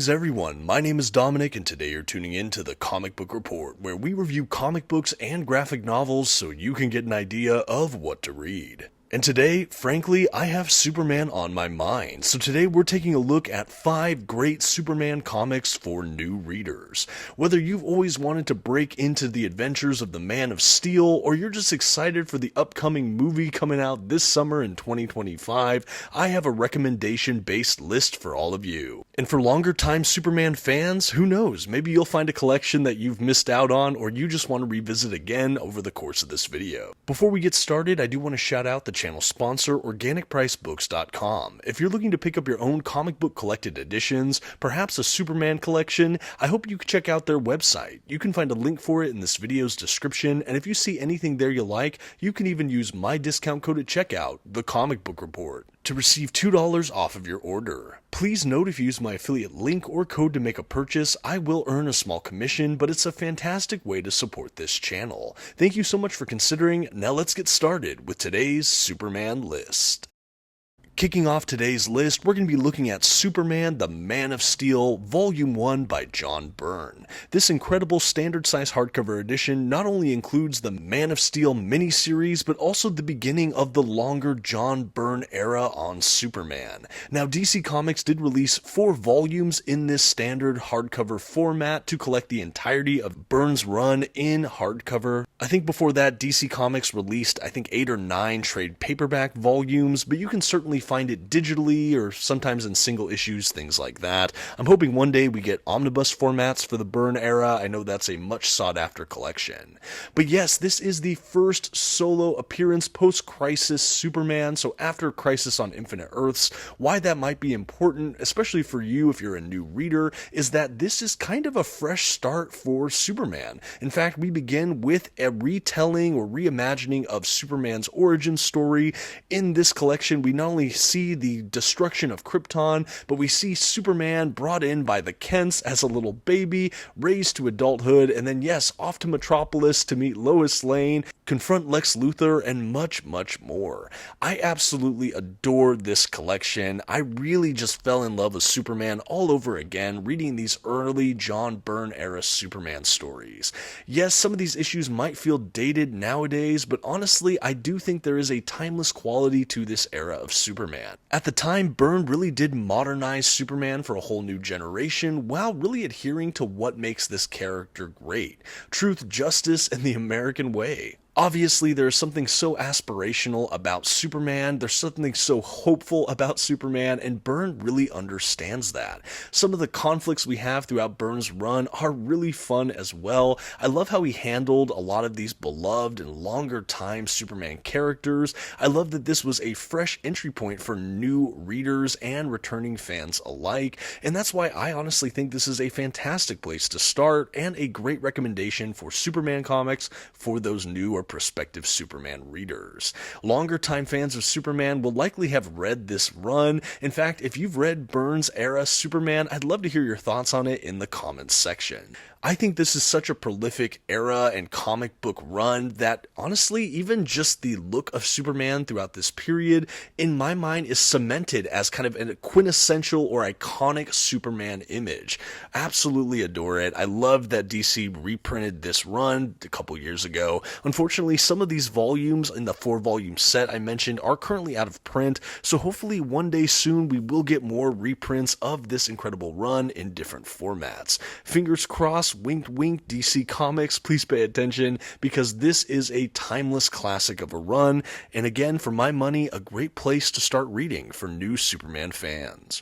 Greetings everyone, my name is Dominic and today you're tuning in to the Comic Book Report, where we review comic books and graphic novels so you can get an idea of what to read. And today, frankly, I have Superman on my mind, so today we're taking a look at 5 great Superman comics for new readers. Whether you've always wanted to break into the adventures of the Man of Steel, or you're just excited for the upcoming movie coming out this summer in 2025, I have a recommendation-based list for all of you. And for longer-time Superman fans, who knows, maybe you'll find a collection that you've missed out on, or you just want to revisit again over the course of this video. Before we get started, I do want to shout out the channel sponsor, organicpricebooks.com. If you're looking to pick up your own comic book collected editions, perhaps a Superman collection, I hope you can check out their website. You can find a link for it in this video's description, and if you see anything there you like, you can even use my discount code at checkout, TheComicBookReport, to receive $2 off of your order. Please note if you use my affiliate link or code to make a purchase, I will earn a small commission, but it's a fantastic way to support this channel. Thank you so much for considering. Now let's get started with today's Superman list. Kicking off today's list, we're going to be looking at Superman, the Man of Steel, Volume 1 by John Byrne. This incredible standard-size hardcover edition not only includes the Man of Steel miniseries, but also the beginning of the longer John Byrne era on Superman. Now, DC Comics did release 4 volumes in this standard hardcover format to collect the entirety of Byrne's run in hardcover. I think before that, DC Comics released, 8 or 9 trade paperback volumes, but you can certainly find it digitally or sometimes in single issues, things like that. I'm hoping one day we get Omnibus formats for the Byrne era. I know that's a much sought after collection. But yes, this is the first solo appearance post-Crisis Superman, so after Crisis on Infinite Earths. Why that might be important, especially for you if you're a new reader, is that this is kind of a fresh start for Superman. In fact, we begin with a retelling or reimagining of Superman's origin story. In this collection, we not only see the destruction of Krypton, but we see Superman brought in by the Kents as a little baby, raised to adulthood, and then yes, off to Metropolis to meet Lois Lane, confront Lex Luthor, and much, much more. I absolutely adore this collection. I really just fell in love with Superman all over again, reading these early John Byrne era Superman stories. Yes, some of these issues might feel dated nowadays, but honestly, I do think there is a timeless quality to this era of Superman. At the time, Byrne really did modernize Superman for a whole new generation while really adhering to what makes this character great: truth, justice, and the American way. Obviously, there's something so aspirational about Superman, there's something so hopeful about Superman, and Byrne really understands that. Some of the conflicts we have throughout Byrne's run are really fun as well. I love how he handled a lot of these beloved and longer time Superman characters. I love that this was a fresh entry point for new readers and returning fans alike, and that's why I honestly think this is a fantastic place to start and a great recommendation for Superman comics for those new or prospective Superman readers. Longer time fans of Superman will likely have read this run. In fact, if you've read Byrne's era Superman, I'd love to hear your thoughts on it in the comments section. I think this is such a prolific era and comic book run that honestly, even just the look of Superman throughout this period, in my mind, is cemented as kind of a quintessential or iconic Superman image. Absolutely adore it. I love that DC reprinted this run a couple years ago. Unfortunately, some of these volumes in the 4-volume set I mentioned are currently out of print, so hopefully one day soon we will get more reprints of this incredible run in different formats. Fingers crossed. Wink wink, DC Comics, please pay attention, because this is a timeless classic of a run, and again, for my money, a great place to start reading for new Superman fans.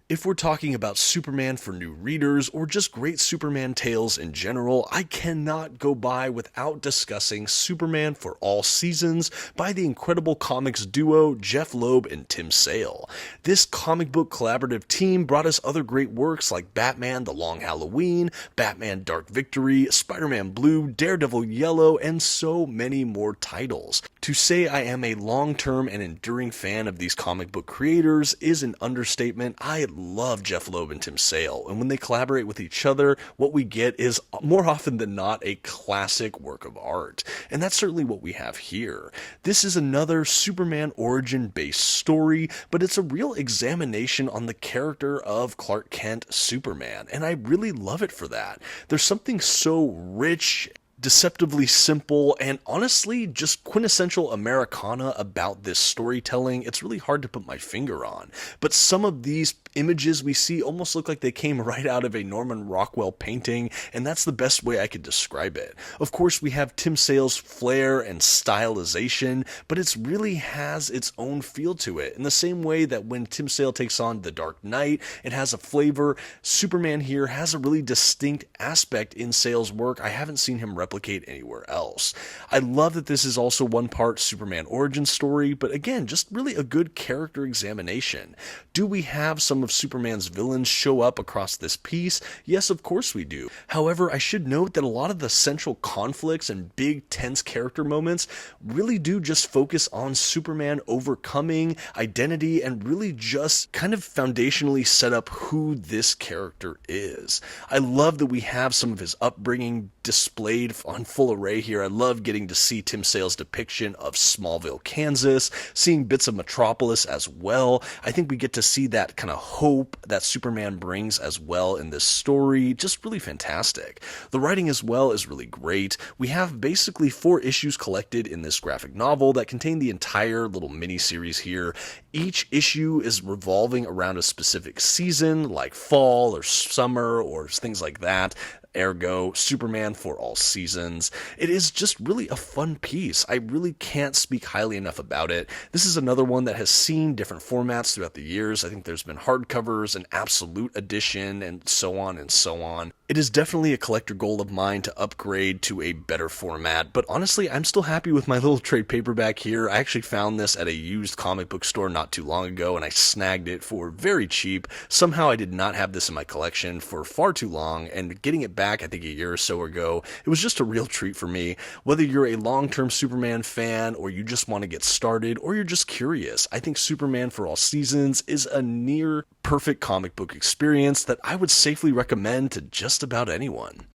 If we're talking about Superman for new readers, or just great Superman tales in general, I cannot go by without discussing Superman for All Seasons by the incredible comics duo Jeph Loeb and Tim Sale. This comic book collaborative team brought us other great works like Batman The Long Halloween, Batman Dark Victory, Spider-Man Blue, Daredevil Yellow, and so many more titles. To say I am a long-term and enduring fan of these comic book creators is an understatement. I love Jeph Loeb and Tim Sale, and when they collaborate with each other, what we get is more often than not a classic work of art. And that's certainly what we have here. This is another Superman origin-based story, but it's a real examination on the character of Clark Kent Superman, and I really love it for that. There's something so rich, deceptively simple, and honestly just quintessential Americana about this storytelling. It's really hard to put my finger on, but some of these images we see almost look like they came right out of a Norman Rockwell painting, and that's the best way I could describe it. Of course, we have Tim Sale's flair and stylization, but it really has its own feel to it. In the same way that when Tim Sale takes on The Dark Knight, it has a flavor, Superman here has a really distinct aspect in Sale's work I haven't seen him replicate anywhere else. I love that this is also one part Superman origin story, but again, just really a good character examination. Do we have some of Superman's villains show up across this piece? Yes, of course we do. However, I should note that a lot of the central conflicts and big tense character moments really do just focus on Superman overcoming identity and really just kind of foundationally set up who this character is. I love that we have some of his upbringing displayed on full array here. I love getting to see Tim Sale's depiction of Smallville, Kansas, seeing bits of Metropolis as well. I think we get to see that kind of hope that Superman brings as well in this story. Just really fantastic. The writing as well is really great. We have basically 4 issues collected in this graphic novel that contain the entire little mini-series here. Each issue is revolving around a specific season, like fall or summer or things like that. Ergo, Superman for all seasons. It is just really a fun piece. I really can't speak highly enough about it. This is another one that has seen different formats throughout the years. I think there's been hardcovers, an absolute edition, and so on and so on. It is definitely a collector goal of mine to upgrade to a better format, but honestly, I'm still happy with my little trade paperback here. I actually found this at a used comic book store not too long ago, and I snagged it for very cheap. Somehow I did not have this in my collection for far too long, and getting it back, I think a year or so ago, it was just a real treat for me. Whether you're a long-term Superman fan, or you just want to get started, or you're just curious, I think Superman for All Seasons is a near perfect comic book experience that I would safely recommend to just about anyone.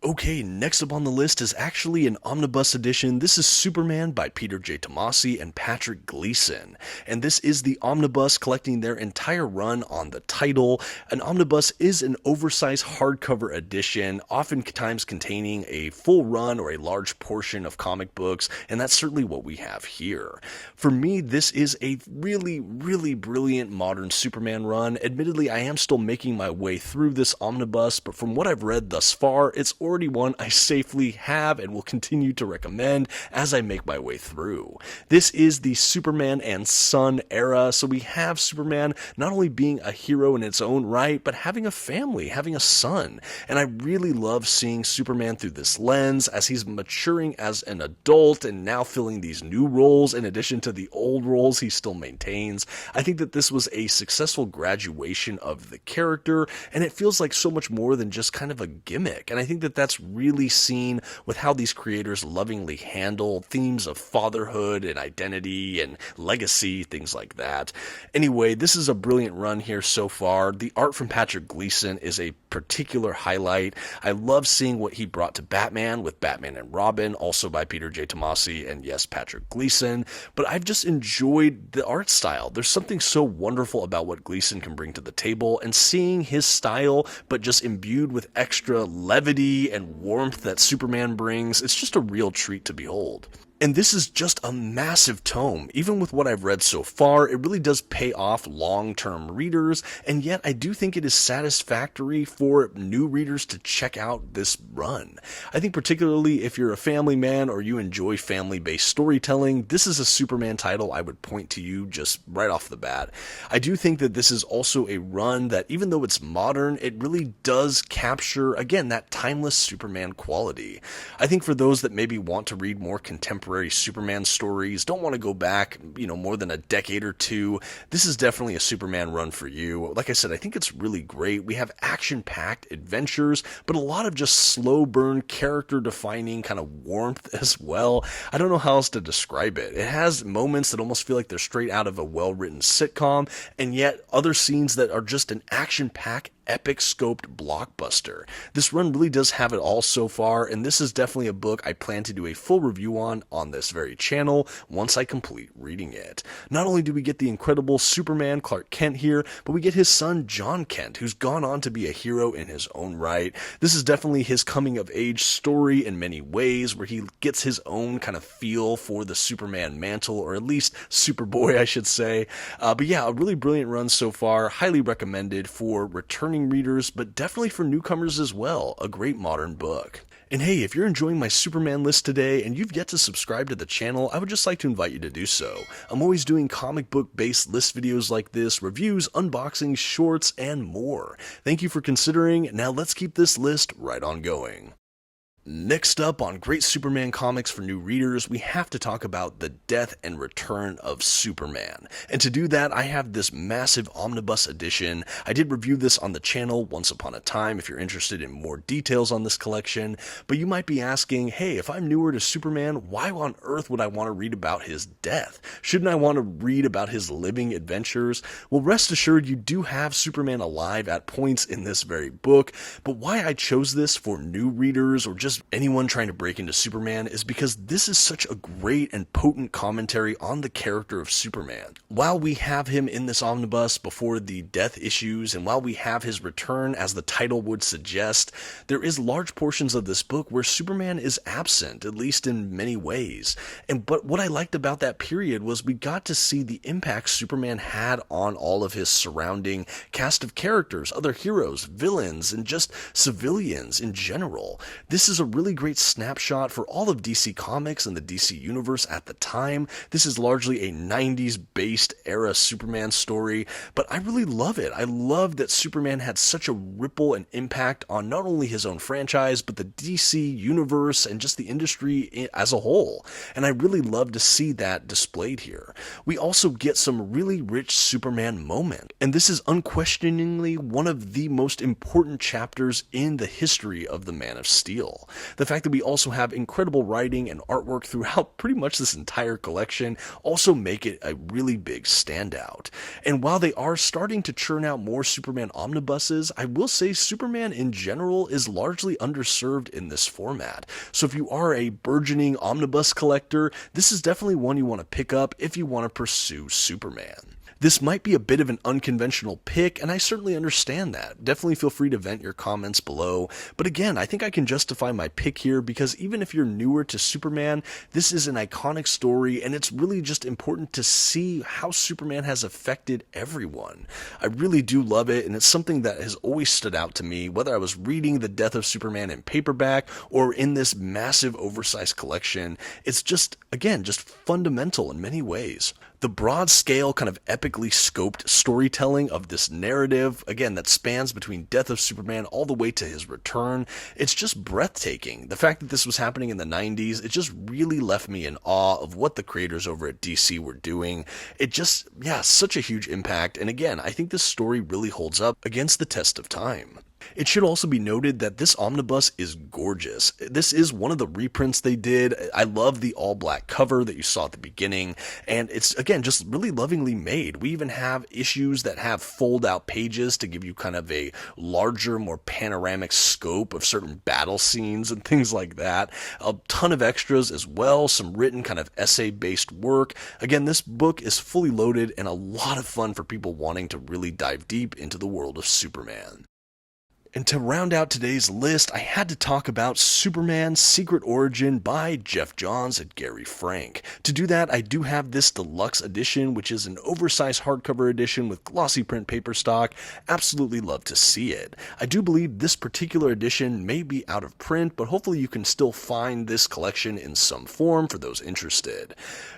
Okay, next up on the list is actually an omnibus edition. This is Superman by Peter J. Tomasi and Patrick Gleason. And this is the omnibus collecting their entire run on the title. An omnibus is an oversized hardcover edition, oftentimes containing a full run or a large portion of comic books, and that's certainly what we have here. For me, this is a really, really brilliant modern Superman run. Admittedly, I am still making my way through this omnibus, but from what I've read thus far, it's already one I safely have and will continue to recommend as I make my way through. This is the Superman and Son era, so we have Superman not only being a hero in its own right, but having a family, having a son. And I really love seeing Superman through this lens as he's maturing as an adult and now filling these new roles in addition to the old roles he still maintains. I think that this was a successful graduation of the character, and it feels like so much more than just kind of a gimmick. And I think that that's really seen with how these creators lovingly handle themes of fatherhood and identity and legacy, things like that. Anyway, this is a brilliant run here so far. The art from Patrick Gleason is a particular highlight. I love seeing what he brought to Batman with Batman and Robin, also by Peter J. Tomasi and yes, Patrick Gleason. But I've just enjoyed the art style. There's something so wonderful about what Gleason can bring to the table, and seeing his style, but just imbued with extra levity and warmth that Superman brings, it's just a real treat to behold. And this is just a massive tome. Even with what I've read so far, it really does pay off long-term readers, and yet I do think it is satisfactory for new readers to check out this run. I think particularly if you're a family man or you enjoy family-based storytelling, this is a Superman title I would point to you just right off the bat. I do think that this is also a run that, even though it's modern, it really does capture, again, that timeless Superman quality. I think for those that maybe want to read more contemporary contemporary Superman stories, don't want to go back, more than a decade or two, this is definitely a Superman run for you. Like I said, I think it's really great. We have action-packed adventures, but a lot of just slow burn, character-defining kind of warmth as well. I don't know how else to describe it. It has moments that almost feel like they're straight out of a well-written sitcom, and yet other scenes that are just an action-packed, epic scoped blockbuster. This run really does have it all so far, and this is definitely a book I plan to do a full review on this very channel once I complete reading it. Not only do we get the incredible Superman Clark Kent here, but we get his son John Kent, who's gone on to be a hero in his own right. This is definitely his coming of age story in many ways, where he gets his own kind of feel for the Superman mantle, or at least Superboy, I should say. But yeah, a really brilliant run so far, highly recommended for returning readers, but definitely for newcomers as well. A great modern book. And hey, if you're enjoying my Superman list today and you've yet to subscribe to the channel, I would just like to invite you to do so. I'm always doing comic book based list videos like this, reviews, unboxings, shorts, and more. Thank you for considering. Now let's keep this list right on going. Next up on Great Superman Comics for new readers, we have to talk about the death and return of Superman. And to do that, I have this massive omnibus edition. I did review this on the channel once upon a time if you're interested in more details on this collection, but you might be asking, hey, if I'm newer to Superman, why on earth would I want to read about his death? Shouldn't I want to read about his living adventures? Well, rest assured you do have Superman alive at points in this very book, but why I chose this for new readers or just anyone trying to break into Superman is because this is such a great and potent commentary on the character of Superman. While we have him in this omnibus before the death issues, and while we have his return as the title would suggest, there is large portions of this book where Superman is absent, at least in many ways. But what I liked about that period was we got to see the impact Superman had on all of his surrounding cast of characters, other heroes, villains, and just civilians in general. This is a really great snapshot for all of DC Comics and the DC Universe at the time. This is largely a 90s based era Superman story, but I really love it. I love that Superman had such a ripple and impact on not only his own franchise, but the DC Universe and just the industry as a whole. And I really love to see that displayed here. We also get some really rich Superman moment, and this is unquestioningly one of the most important chapters in the history of the Man of Steel. The fact that we also have incredible writing and artwork throughout pretty much this entire collection also make it a really big standout. And while they are starting to churn out more Superman omnibuses, I will say Superman in general is largely underserved in this format. So if you are a burgeoning omnibus collector, this is definitely one you want to pick up if you want to pursue Superman. This might be a bit of an unconventional pick, and I certainly understand that. Definitely feel free to vent your comments below. But again, I think I can justify my pick here because even if you're newer to Superman, this is an iconic story, and it's really just important to see how Superman has affected everyone. I really do love it, and it's something that has always stood out to me, whether I was reading The Death of Superman in paperback or in this massive oversized collection. It's just, again, just fundamental in many ways. The broad scale, kind of epically scoped storytelling of this narrative, again, that spans between Death of Superman all the way to his return, it's just breathtaking. The fact that this was happening in the 90s, it just really left me in awe of what the creators over at DC were doing. It just, such a huge impact, and again, I think this story really holds up against the test of time. It should also be noted that this omnibus is gorgeous. This is one of the reprints they did. I love the all-black cover that you saw at the beginning, and it's, again, just really lovingly made. We even have issues that have fold-out pages to give you kind of a larger, more panoramic scope of certain battle scenes and things like that. A ton of extras as well, some written kind of essay-based work. Again, this book is fully loaded and a lot of fun for people wanting to really dive deep into the world of Superman. And to round out today's list, I had to talk about Superman Secret Origin by Geoff Johns and Gary Frank. To do that, I do have this deluxe edition, which is an oversized hardcover edition with glossy print paper stock. Absolutely love to see it. I do believe this particular edition may be out of print, but hopefully you can still find this collection in some form for those interested.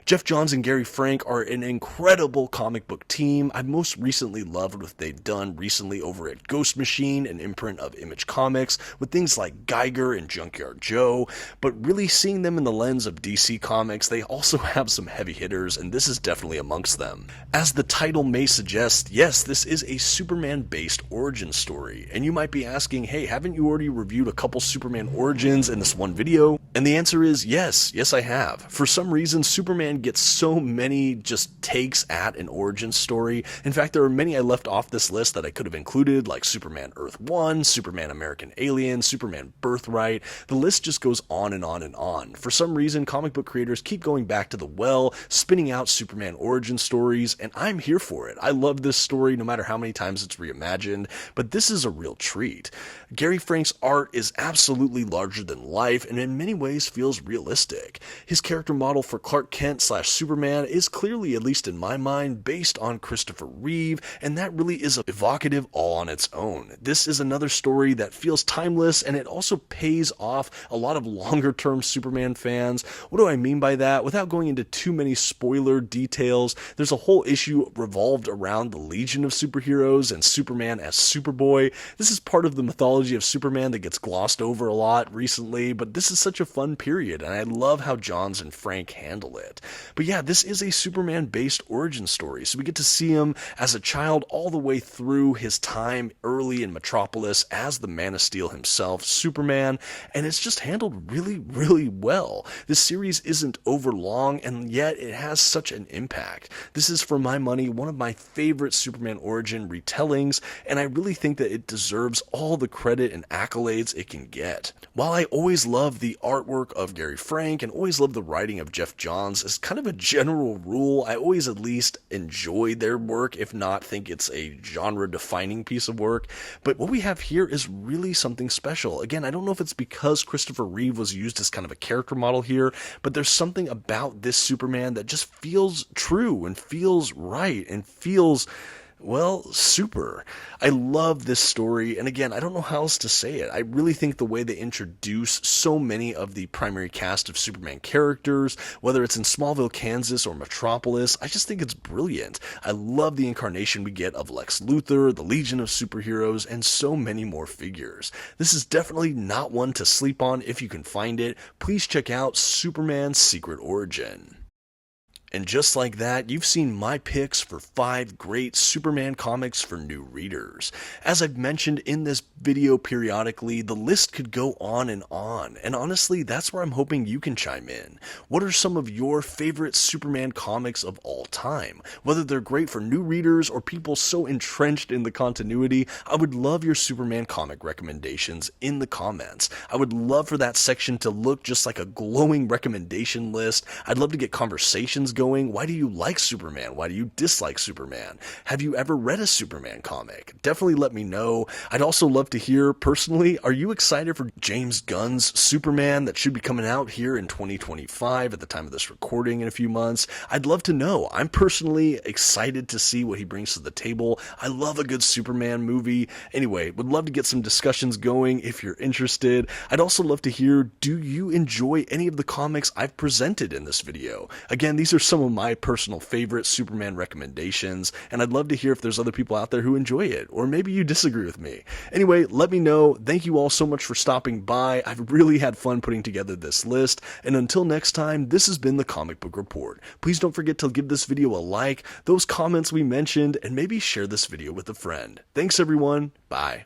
Geoff Johns and Gary Frank are an incredible comic book team. I most recently loved what they've done recently over at Ghost Machine and Imprint footprint of Image Comics with things like Geiger and Junkyard Joe, but really seeing them in the lens of DC Comics, they also have some heavy hitters, and this is definitely amongst them. As the title may suggest, yes, this is a Superman-based origin story, and you might be asking, hey, haven't you already reviewed a couple Superman origins in this one video? And the answer is yes, I have. For some reason, Superman gets so many just takes at an origin story. In fact, there are many I left off this list that I could have included, like Superman Earth 1, Superman American Alien, Superman Birthright. The list just goes on and on and on. For some reason, comic book creators keep going back to the well, spinning out Superman origin stories, and I'm here for it. I love this story no matter how many times it's reimagined, but this is a real treat. Gary Frank's art is absolutely larger than life, and in many ways feels realistic. His character model for Clark Kent / Superman is clearly, at least in my mind, based on Christopher Reeve, and that really is evocative all on its own. This is another story that feels timeless, and it also pays off a lot of longer-term Superman fans. What do I mean by that? Without going into too many spoiler details, there's a whole issue revolved around the Legion of Superheroes and Superman as Superboy. This is part of the mythology of Superman that gets glossed over a lot recently, but this is such a fun period, and I love how Johns and Frank handle it. But yeah, this is a Superman-based origin story, so we get to see him as a child all the way through his time early in Metropolis as the Man of Steel himself, Superman, and it's just handled really, really well. This series isn't overlong, and yet it has such an impact. This is, for my money, one of my favorite Superman origin retellings, and I really think that it deserves all the credit and accolades it can get. While I always love the artwork of Gary Frank and always love the writing of Geoff Johns, as kind of a general rule, I always at least enjoy their work, if not think it's a genre-defining piece of work. But what we have here is really something special. Again, I don't know if it's because Christopher Reeve was used as kind of a character model here, but there's something about this Superman that just feels true and feels right and feels, well, super. I love this story, and again, I don't know how else to say it. I really think the way they introduce so many of the primary cast of Superman characters, whether it's in Smallville, Kansas, or Metropolis, I just think it's brilliant. I love the incarnation we get of Lex Luthor, the Legion of Superheroes, and so many more figures. This is definitely not one to sleep on if you can find it. Please check out Superman's Secret Origin. And just like that, you've seen my picks for 5 great Superman comics for new readers. As I've mentioned in this video periodically, the list could go on, and honestly, that's where I'm hoping you can chime in. What are some of your favorite Superman comics of all time? Whether they're great for new readers or people so entrenched in the continuity, I would love your Superman comic recommendations in the comments. I would love for that section to look just like a glowing recommendation list. I'd love to get conversations going. Why do you like Superman? Why do you dislike Superman? Have you ever read a Superman comic? Definitely let me know. I'd also love to hear, personally, are you excited for James Gunn's Superman that should be coming out here in 2025 at the time of this recording in a few months? I'd love to know. I'm personally excited to see what he brings to the table. I love a good Superman movie. Anyway, would love to get some discussions going if you're interested. I'd also love to hear, do you enjoy any of the comics I've presented in this video? Again, these are some of my personal favorite Superman recommendations, and I'd love to hear if there's other people out there who enjoy it, or maybe you disagree with me. Anyway, let me know. Thank you all so much for stopping by. I've really had fun putting together this list, and until next time, this has been the Comic Book Report. Please don't forget to give this video a like, those comments we mentioned, and maybe share this video with a friend. Thanks everyone. Bye.